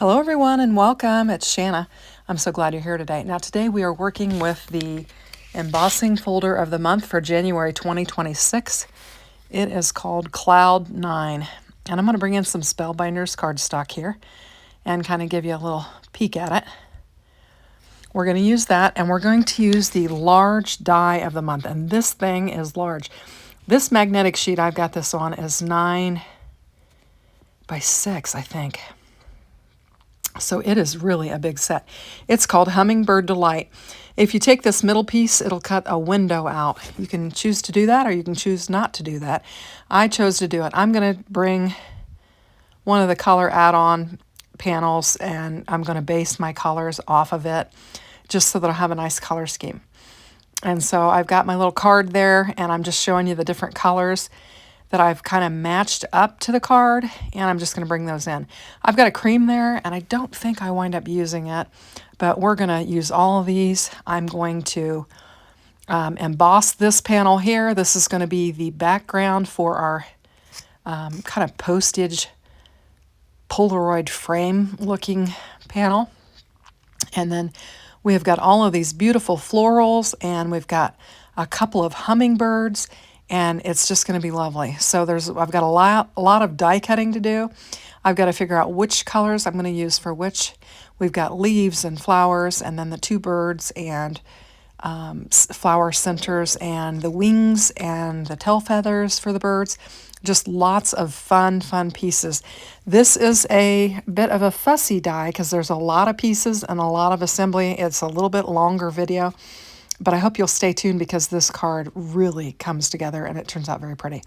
Hello everyone and welcome. It's Shanna. I'm so glad you're here today. Now today we are working with the embossing folder of the month for January 2026. It is called Cloud 9. And I'm going to bring in some Spellbinders cardstock here and kind of give you a little peek at it. We're going to use that, and we're going to use the large die of the month. And this thing is large. This magnetic sheet I've got this on is 9 by 6, I think. So it is really a big set. It's called Hummingbird Delight. If you take this middle piece, it'll cut a window out. You can choose to do that or you can choose not to do that. I chose to do it. I'm going to bring one of the color add-on panels and I'm going to base my colors off of it just so that I'll have a nice color scheme. And so I've got my little card there and I'm just showing you the different colors that I've kind of matched up to the card, and I'm just going to bring those in. I've got a cream there, and I don't think I wind up using it, but we're going to use all of these. I'm going to emboss this panel here. This is going to be the background for our kind of postage Polaroid frame looking panel. And then we have got all of these beautiful florals, and we've got a couple of hummingbirds, and it's just going to be lovely. So I've got a lot of die cutting to do. I've got to figure out which colors I'm going to use for which. We've got leaves and flowers, and then the two birds and flower centers and the wings and the tail feathers for the birds. Just lots of fun pieces. This is a bit of a fussy die because there's a lot of pieces and a lot of assembly. It's a little bit longer video. But I hope you'll stay tuned because this card really comes together and it turns out very pretty.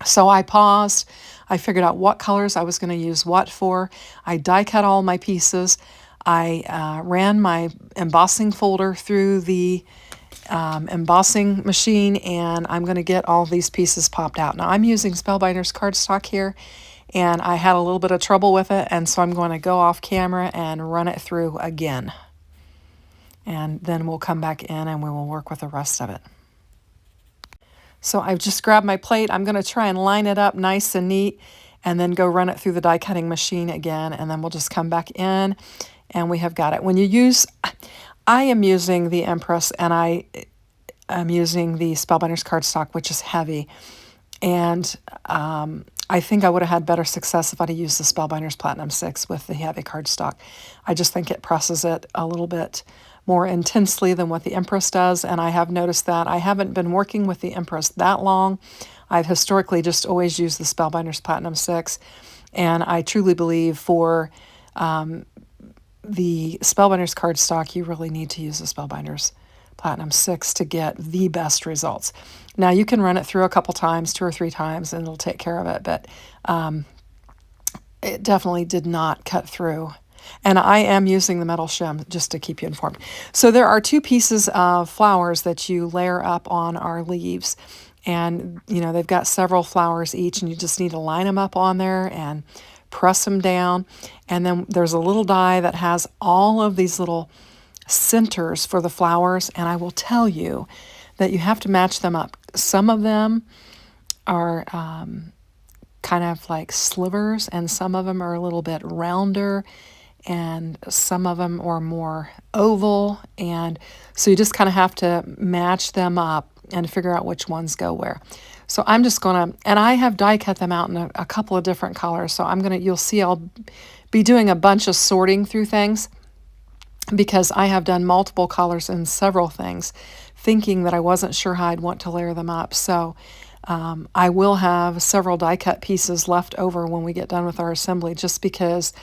So I paused. I figured out what colors I was going to use what for. I die cut all my pieces. I ran my embossing folder through the embossing machine, and I'm going to get all these pieces popped out. Now I'm using Spellbinders cardstock here, and I had a little bit of trouble with it, and so I'm going to go off camera and run it through again. And then we'll come back in and we will work with the rest of it. So I've just grabbed my plate. I'm going to try and line it up nice and neat and then go run it through the die cutting machine again, and then we'll just come back in and we have got it. When you use, I am using the Empress and I am using the Spellbinders cardstock, which is heavy. And I think I would have had better success if I'd have used the Spellbinders Platinum 6 with the heavy cardstock. I just think it presses it a little bit more intensely than what the Empress does, and I have noticed that. I haven't been working with the Empress that long. I've historically just always used the Spellbinders Platinum 6, and I truly believe for the Spellbinders cardstock, you really need to use the Spellbinders Platinum 6 to get the best results. Now, you can run it through a couple times, 2 or 3 times, and it'll take care of it, but it definitely did not cut through. And I am using the metal shim just to keep you informed. So there are 2 pieces of flowers that you layer up on our leaves. And, you know, they've got several flowers each, and you just need to line them up on there and press them down. And then there's a little die that has all of these little centers for the flowers. And I will tell you that you have to match them up. Some of them are kind of like slivers, and some of them are a little bit rounder, and some of them are more oval, and so you just kind of have to match them up and figure out which ones go where. So I'm just gonna, and I have die cut them out in a couple of different colors, so you'll see I'll be doing a bunch of sorting through things because I have done multiple colors in several things, thinking that I wasn't sure how I'd want to layer them up. So I will have several die cut pieces left over when we get done with our assembly, just because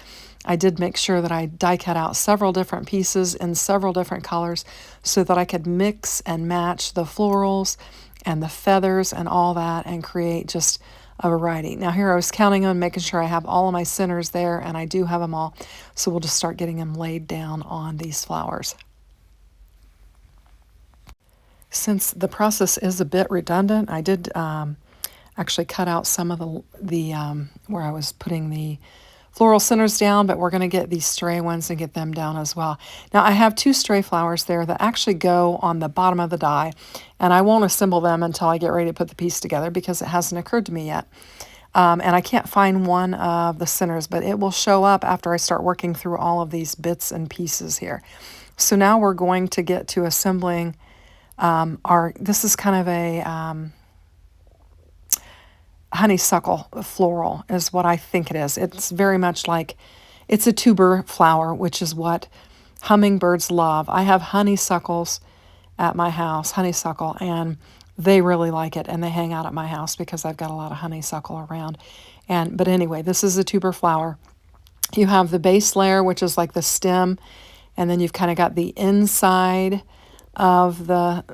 I did make sure that I die cut out several different pieces in several different colors so that I could mix and match the florals and the feathers and all that and create just a variety. Now here I was counting on making sure I have all of my centers there, and I do have them all. So we'll just start getting them laid down on these flowers. Since the process is a bit redundant, I did actually cut out some of the where I was putting the floral centers down, but we're going to get these stray ones and get them down as well. Now I have 2 stray flowers there that actually go on the bottom of the die, and I won't assemble them until I get ready to put the piece together because it hasn't occurred to me yet. And I can't find one of the centers, but it will show up after I start working through all of these bits and pieces here. So now we're going to get to assembling this is kind of a honeysuckle floral is what I think it is. It's very much like, it's a tuber flower, which is what hummingbirds love. I have honeysuckles at my house, honeysuckle, and they really like it, and they hang out at my house because I've got a lot of honeysuckle around. But anyway, this is a tuber flower. You have the base layer, which is like the stem, and then you've kind of got the inside of the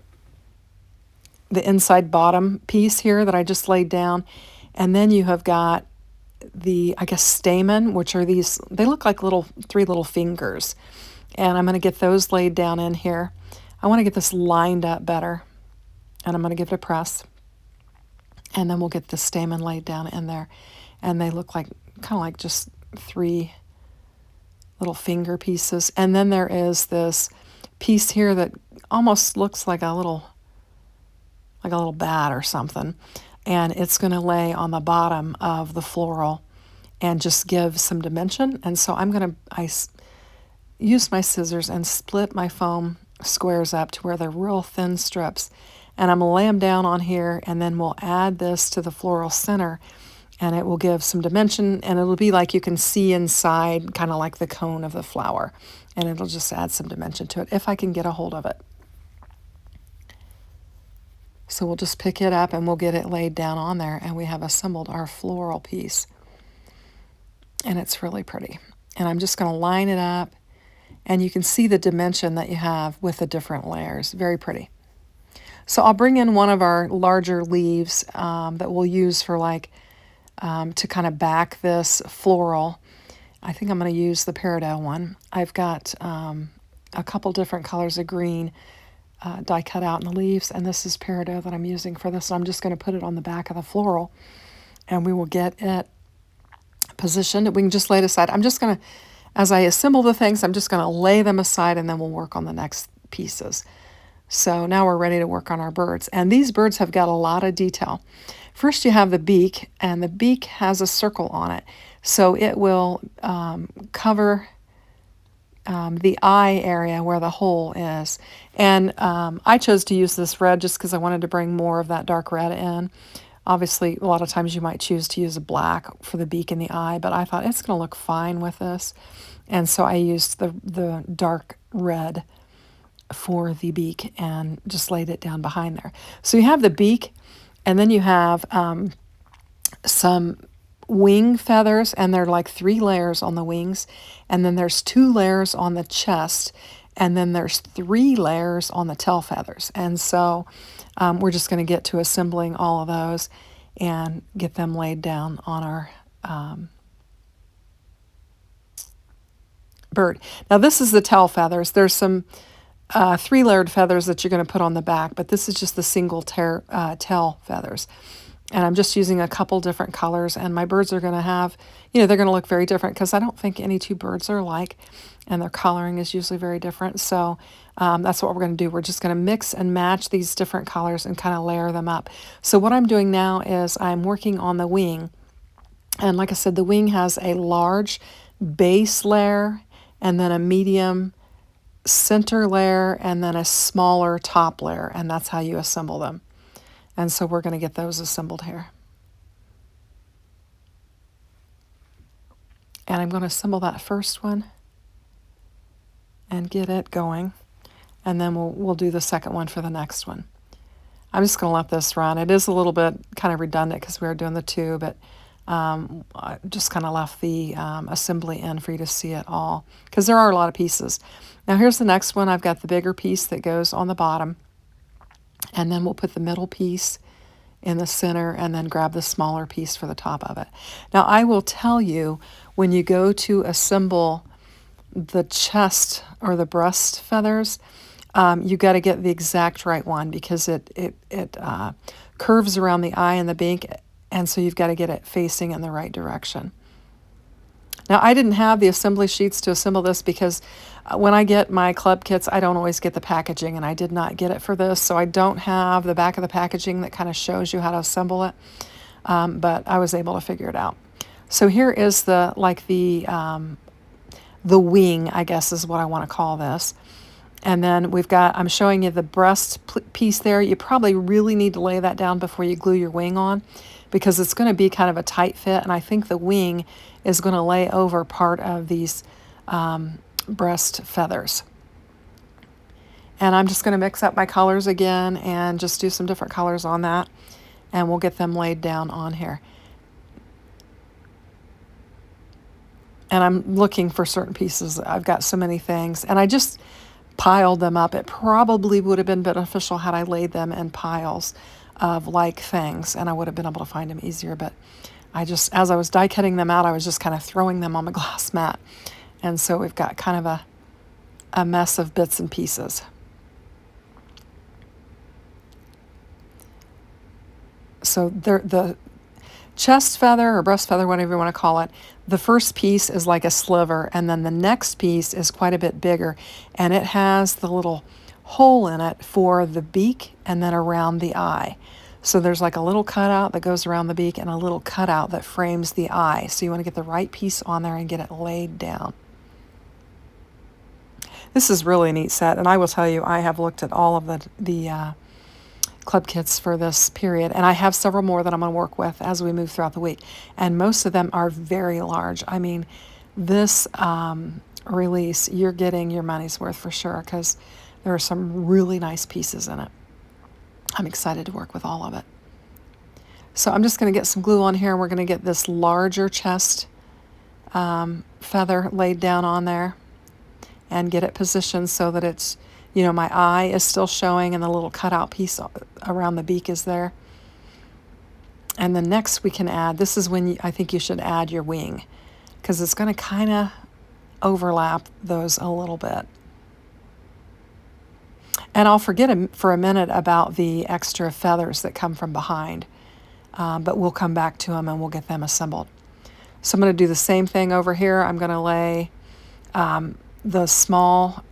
inside bottom piece here that I just laid down. And then you have got the, I guess, stamen, which are these, they look like three little fingers. And I'm going to get those laid down in here. I want to get this lined up better. And I'm going to give it a press. And then we'll get the stamen laid down in there. And they look like, kind of like just three little finger pieces. And then there is this piece here that almost looks like a little bat or something, and it's going to lay on the bottom of the floral and just give some dimension. And so I use my scissors and split my foam squares up to where they're real thin strips, and I'm going to lay them down on here, and then we'll add this to the floral center, and it will give some dimension, and it'll be like you can see inside, kind of like the cone of the flower, and it'll just add some dimension to it if I can get a hold of it. So we'll just pick it up and we'll get it laid down on there, and we have assembled our floral piece. And it's really pretty. And I'm just going to line it up, and you can see the dimension that you have with the different layers. Very pretty. So I'll bring in one of our larger leaves that we'll use for to kind of back this floral. I think I'm going to use the peridot one. I've got a couple different colors of green die cut out in the leaves, and this is peridot that I'm using for this. So I'm just going to put it on the back of the floral, and we will get it positioned. We can just lay it aside. I'm just going to, as I assemble the things, I'm just going to lay them aside, and then we'll work on the next pieces. So now we're ready to work on our birds, and these birds have got a lot of detail. First you have the beak, and the beak has a circle on it, so it will cover the eye area where the hole is. And I chose to use this red just because I wanted to bring more of that dark red in. Obviously, a lot of times you might choose to use a black for the beak and the eye, but I thought it's going to look fine with this. And so I used the dark red for the beak and just laid it down behind there. So you have the beak, and then you have some wing feathers, and they're like 3 layers on the wings, and then there's 2 layers on the chest, and then there's 3 layers on the tail feathers. And so we're just going to get to assembling all of those and get them laid down on our bird. Now this is the tail feathers. There's some 3-layered feathers that you're going to put on the back, but this is just the single tail feathers. And I'm just using a couple different colors, and my birds are going to have, they're going to look very different because I don't think any 2 birds are alike, and their coloring is usually very different. So that's what we're going to do. We're just going to mix and match these different colors and kind of layer them up. So what I'm doing now is I'm working on the wing. And like I said, the wing has a large base layer, and then a medium center layer, and then a smaller top layer, and that's how you assemble them. And so we're going to get those assembled here. And I'm going to assemble that first one and get it going. And then we'll do the second one for the next one. I'm just going to let this run. It is a little bit kind of redundant because we were doing the 2, but I just kind of left the assembly in for you to see it all because there are a lot of pieces. Now here's the next one. I've got the bigger piece that goes on the bottom. And then we'll put the middle piece in the center and then grab the smaller piece for the top of it. Now I will tell you, when you go to assemble the chest or the breast feathers, you got to get the exact right one because it curves around the eye and the beak, and so you've got to get it facing in the right direction. Now I didn't have the assembly sheets to assemble this because when I get my club kits, I don't always get the packaging, and I did not get it for this, so I don't have the back of the packaging that kind of shows you how to assemble it. but I was able to figure it out. So here is the wing, I guess is what I want to call this. And then I'm showing you the breast piece there. You probably really need to lay that down before you glue your wing on, because it's going to be kind of a tight fit, and I think the wing is going to lay over part of these breast feathers. And I'm just going to mix up my colors again and just do some different colors on that, and we'll get them laid down on here. And I'm looking for certain pieces. I've got so many things, and I just piled them up. It probably would have been beneficial had I laid them in piles of like things, and I would have been able to find them easier. But as I was die cutting them out, I was just kind of throwing them on my glass mat. And so we've got kind of a mess of bits and pieces. So the chest feather or breast feather, whatever you want to call it, the first piece is like a sliver, and then the next piece is quite a bit bigger, and it has the little hole in it for the beak and then around the eye. So there's like a little cutout that goes around the beak and a little cutout that frames the eye. So you want to get the right piece on there and get it laid down. This is really a neat set, and I will tell you, I have looked at all of the club kits for this period, and I have several more that I'm going to work with as we move throughout the week, and most of them are very large. I mean, this release, you're getting your money's worth for sure, because there are some really nice pieces in it. I'm excited to work with all of it. So I'm just going to get some glue on here, and we're going to get this larger chest feather laid down on there and get it positioned so that it's, my eye is still showing and the little cutout piece around the beak is there. And then next we can add, this is when I think you should add your wing, because it's going to kind of overlap those a little bit. And I'll forget for a minute about the extra feathers that come from behind, but we'll come back to them and we'll get them assembled. So I'm going to do the same thing over here. I'm going to lay the small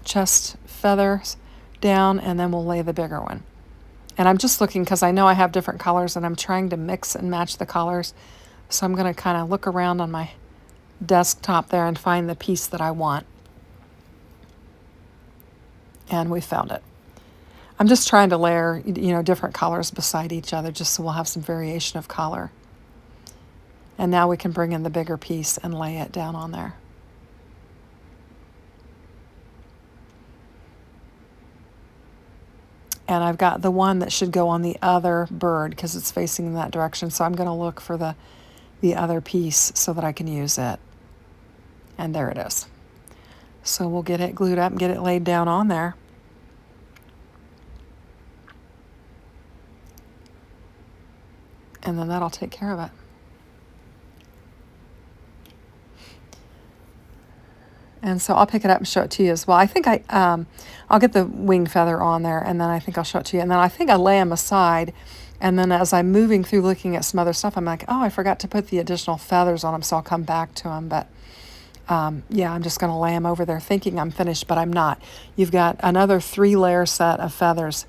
chest feathers down, and then we'll lay the bigger one. And I'm just looking, because I know I have different colors, and I'm trying to mix and match the colors. So I'm going to kind of look around on my desktop there and find the piece that I want. And we found it. I'm just trying to layer, different colors beside each other, just so we'll have some variation of color. And now we can bring in the bigger piece and lay it down on there. And I've got the one that should go on the other bird because it's facing in that direction. So I'm going to look for the other piece so that I can use it. And there it is. So we'll get it glued up and get it laid down on there. And then that'll take care of it. And so I'll pick it up and show it to you as well. I think I'll get the wing feather on there, and then I think I'll show it to you. And then I think I lay them aside, and then as I'm moving through looking at some other stuff, I'm like, oh, I forgot to put the additional feathers on them, so I'll come back to them. But yeah, I'm just going to lay them over there thinking I'm finished, but I'm not. You've got another 3-layer set of feathers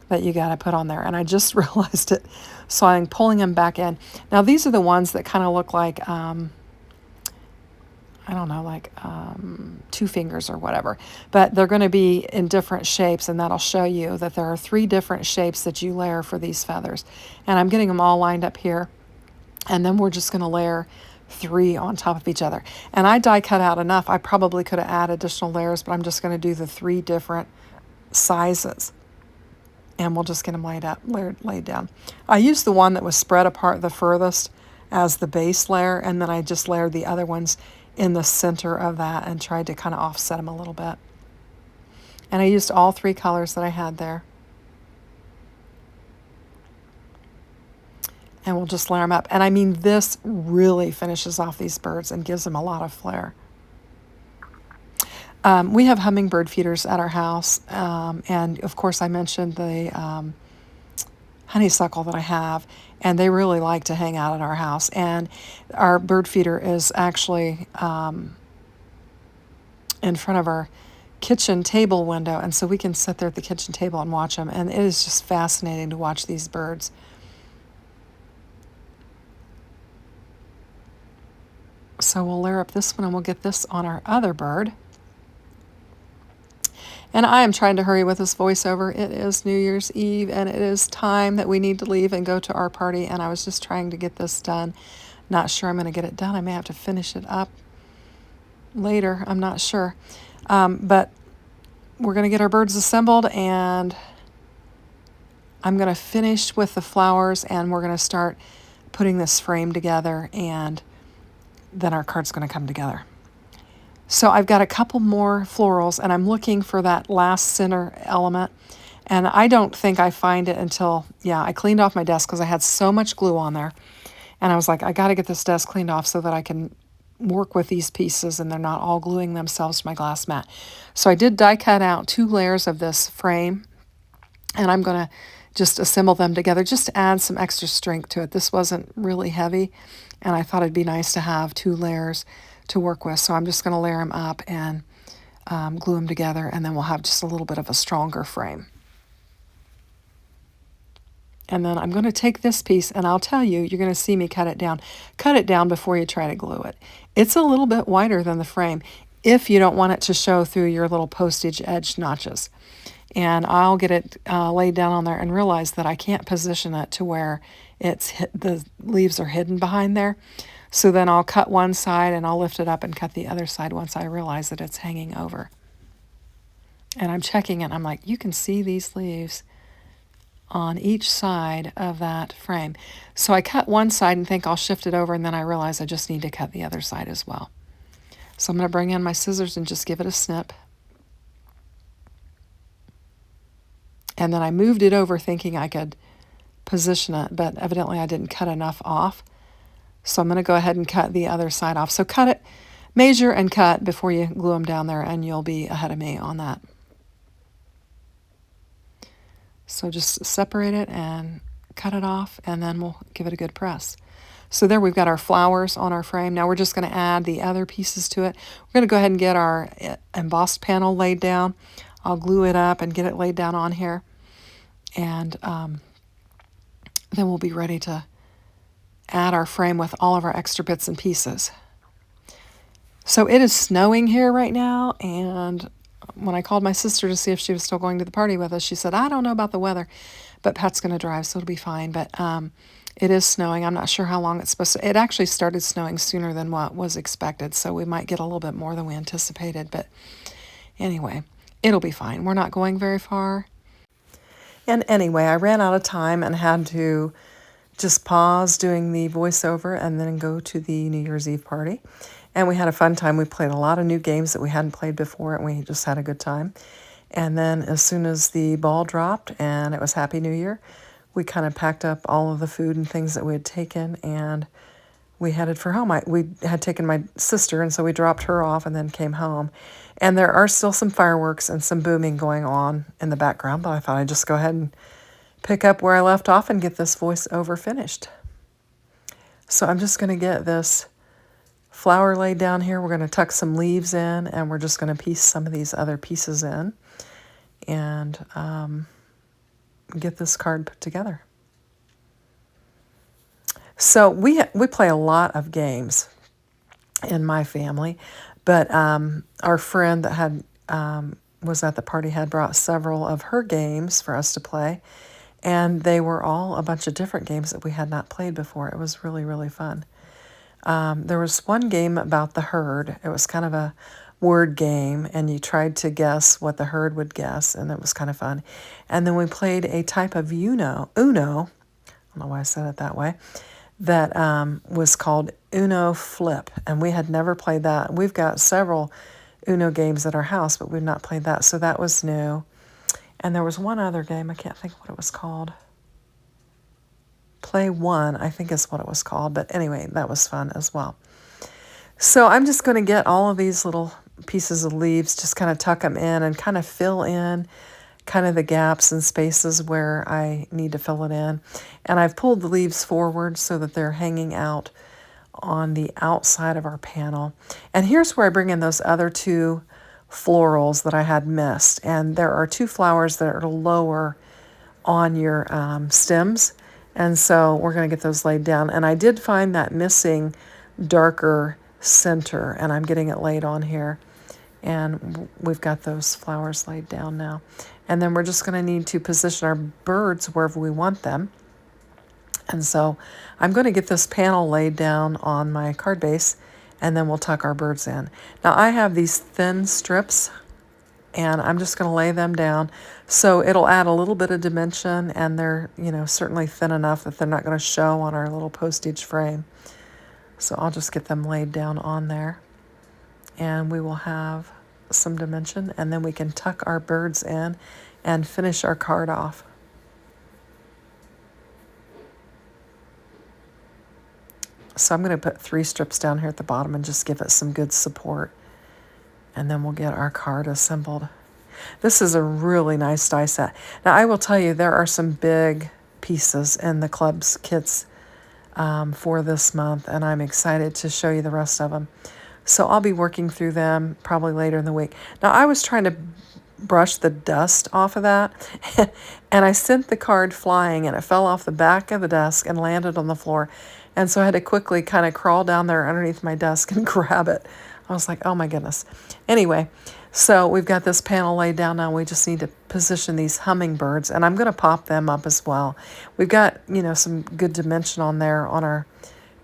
that you got to put on there, and I just realized it, so I'm pulling them back in. Now these are the ones that kind of look like I don't know, like 2 fingers or whatever. But they're going to be in different shapes, and that'll show you that there are 3 different shapes that you layer for these feathers. And I'm getting them all lined up here, and then we're just going to layer 3 on top of each other. And I die cut out enough. I probably could have added additional layers, but I'm just going to do the 3 different sizes. And we'll just get them laid down. I used the one that was spread apart the furthest as the base layer, and then I just layered the other ones in the center of that and tried to kind of offset them a little bit. And I used all 3 colors that I had there. And we'll just layer them up. And I mean, this really finishes off these birds and gives them a lot of flair. We have hummingbird feeders at our house. And of course I mentioned the honeysuckle that I have, and they really like to hang out at our house. And our bird feeder is actually in front of our kitchen table window, and so we can sit there at the kitchen table and watch them, and it is just fascinating to watch these birds. So we'll layer up this one and we'll get this on our other bird. And I am trying to hurry with this voiceover. It is New Year's Eve and it is time that we need to leave and go to our party, and I was just trying to get this done. Not sure I'm going to get it done. I may have to finish it up later. I'm not sure. But we're going to get our birds assembled, and I'm going to finish with the flowers, and we're going to start putting this frame together, and then our card's going to come together. So I've got a couple more florals, and I'm looking for that last center element, and I don't think I find it until, I cleaned off my desk because I had so much glue on there, and I was like, I got to get this desk cleaned off so that I can work with these pieces and they're not all gluing themselves to my glass mat. So I did die cut out 2 layers of this frame, and I'm going to just assemble them together just to add some extra strength to it. This wasn't really heavy, and I thought it'd be nice to have 2 layers to work with. So I'm just going to layer them up and glue them together, and then we'll have just a little bit of a stronger frame. And then I'm going to take this piece, and I'll tell you, you're going to see me cut it down. Cut it down before you try to glue it. It's a little bit wider than the frame if you don't want it to show through your little postage edge notches. And I'll get it laid down on there and realize that I can't position it to where the leaves are hidden behind there. So then I'll cut one side and I'll lift it up and cut the other side once I realize that it's hanging over. And I'm checking it. I'm like, you can see these leaves on each side of that frame. So I cut one side and think I'll shift it over, and then I realize I just need to cut the other side as well. So I'm going to bring in my scissors and just give it a snip. And then I moved it over thinking I could position it, but evidently I didn't cut enough off. So I'm going to go ahead and cut the other side off. So cut it, measure and cut before you glue them down there, and you'll be ahead of me on that. So just separate it and cut it off, and then we'll give it a good press. So there we've got our flowers on our frame. Now we're just going to add the other pieces to it. We're going to go ahead and get our embossed panel laid down. I'll glue it up and get it laid down on here. And then we'll be ready to add our frame with all of our extra bits and pieces. So it is snowing here right now, and when I called my sister to see if she was still going to the party with us, she said, I don't know about the weather, but Pat's going to drive, so it'll be fine. But it is snowing. I'm not sure how long it's supposed to. It actually started snowing sooner than what was expected, so we might get a little bit more than we anticipated. But anyway, it'll be fine. We're not going very far. And anyway, I ran out of time and had to just pause doing the voiceover and then go to the New Year's Eve party. And we had a fun time. We played a lot of new games that we hadn't played before, and we just had a good time. And then as soon as the ball dropped and it was Happy New Year, we kind of packed up all of the food and things that we had taken, and we headed for home. We had taken my sister, and so we dropped her off and then came home. And there are still some fireworks and some booming going on in the background, but I thought I'd just go ahead and pick up where I left off and get this voiceover finished. So I'm just going to get this flower laid down here. We're going to tuck some leaves in, and we're just going to piece some of these other pieces in and get this card put together. So we play a lot of games in my family, but our friend that had was at the party had brought several of her games for us to play. And they were all a bunch of different games that we had not played before. It was really, really fun. There was one game about the herd. It was kind of a word game, and you tried to guess what the herd would guess, and it was kind of fun. And then we played a type of Uno, I don't know why I said it that way, that was called Uno Flip, and we had never played that. We've got several Uno games at our house, but we've not played that, so that was new. And there was one other game, I can't think what it was called. Play One, I think is what it was called. But anyway, that was fun as well. So I'm just going to get all of these little pieces of leaves, just kind of tuck them in and kind of fill in kind of the gaps and spaces where I need to fill it in. And I've pulled the leaves forward so that they're hanging out on the outside of our panel. And here's where I bring in those other 2 florals that I had missed, and there are 2 flowers that are lower on your stems, and so we're going to get those laid down. And I did find that missing darker center, and I'm getting it laid on here. And we've got those flowers laid down now. And then we're just going to need to position our birds wherever we want them. And so I'm going to get this panel laid down on my card base, and then we'll tuck our birds in. Now I have these thin strips, and I'm just going to lay them down. So it'll add a little bit of dimension, and they're, you know, certainly thin enough that they're not going to show on our little postage frame. So I'll just get them laid down on there, and we will have some dimension, and then we can tuck our birds in and finish our card off. So I'm going to put 3 strips down here at the bottom and just give it some good support. And then we'll get our card assembled. This is a really nice die set. Now I will tell you, there are some big pieces in the club's kits for this month, and I'm excited to show you the rest of them. So I'll be working through them probably later in the week. Now I was trying to brush the dust off of that, and I sent the card flying, and it fell off the back of the desk and landed on the floor. And so I had to quickly kind of crawl down there underneath my desk and grab it. I was like, oh my goodness. Anyway, so we've got this panel laid down now. We just need to position these hummingbirds, and I'm going to pop them up as well. We've got, you know, some good dimension on there on our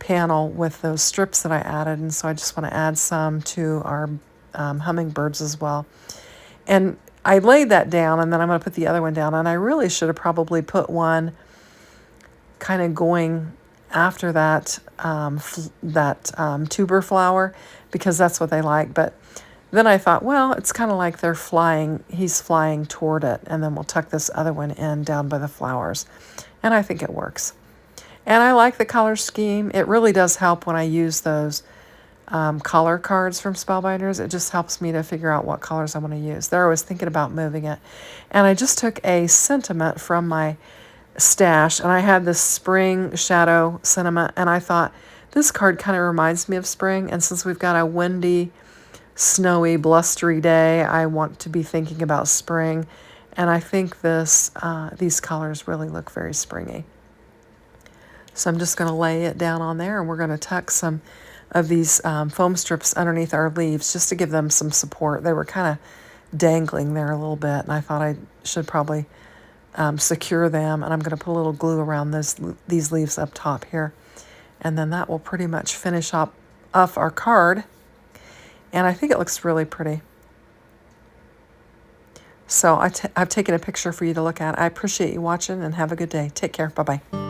panel with those strips that I added, and so I just want to add some to our hummingbirds as well. And I laid that down, and then I'm going to put the other one down, and I really should have probably put one kind of going after that tuber flower, because that's what they like. But then I thought, well, it's kind of like they're flying, he's flying toward it, and then we'll tuck this other one in down by the flowers. And I think it works. And I like the color scheme. It really does help when I use those color cards from Spellbinders. It just helps me to figure out what colors I want to use. There I was thinking about moving it. And I just took a sentiment from my stash, and I had this spring shadow sentiment, and I thought this card kind of reminds me of spring, and since we've got a windy, snowy, blustery day, I want to be thinking about spring, and I think these colors really look very springy. So I'm just going to lay it down on there, and we're going to tuck some of these foam strips underneath our leaves just to give them some support. They were kind of dangling there a little bit, and I thought I should probably secure them, and I'm going to put a little glue around these leaves up top here, and then that will pretty much finish off our card, and I think it looks really pretty. So I've taken a picture for you to look at. I appreciate you watching, and have a good day. Take care. Bye-bye.